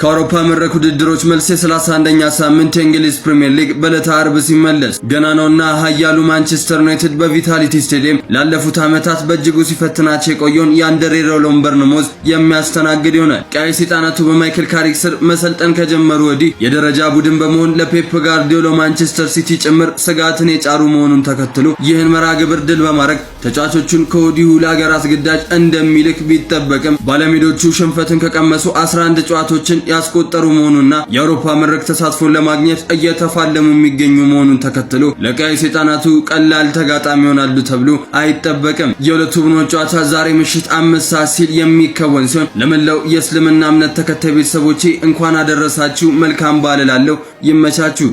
ከአውሮፓ መድረክ ውድድሮች መልስ የ31ኛ ሳምንት የእንግሊዝ ፕሪሚየር ሊግ በዕለተ ዓርብ ሲመለስ ገናናውና ኃያሉ ማንቸስተር ዩናይትድ በቪታሊቲ ስቴዲየም ላለፉት ዓመታት በእጅጉ ሲፈትናቸው የቆየውን የአንድሬ ሮውለን ቦርንሞዝ የሚያስተናግድ ይሆናል። ቀይ ሰይጣናቱ በማይክል ካሪክ ስር መሰልጠን ከጀመሩ ወዲህ የደረጃ ቡድን በመሆን ለፔፕ ጋርዲዮላ ማንቸስተር ሲቲ ጭምር ስጋትን የጫሩ መሆኑን ተከትሎ ይህን መርሃ ግብር ድል በማድረግ ተጫዋቾቹን ከወዲሁ ለሀገራት ግዳጅ እንደሚልክ ቢጠበቅም ባለሜዶቹ ሽንፈትን ከቀመሱ 11 ጨዋታዎችን ያስቆጠሩ መሆኑና የአውሮፓ መድረክ ተሳትፎን ለማግኘት እየተፋለሙ የሚገኙ መሆኑን ተከትሎ ለቀይ ሰይጣናቱ ቀላል ተጋጣሚ ይሆናሉ ተብሎ አይጠበቅም። የሁለቱ ቡድኖች ጨዋታ ዛሬ ምሽት 5 ሰዓት ሲል የሚከወን ሲሆን ለመላው የእስልምና እምነት ተከታይ ቤተሰቦቼ እንኳን አደረሳችሁ፣ መልካም በዓል እላለሁ። ይመቻችሁ።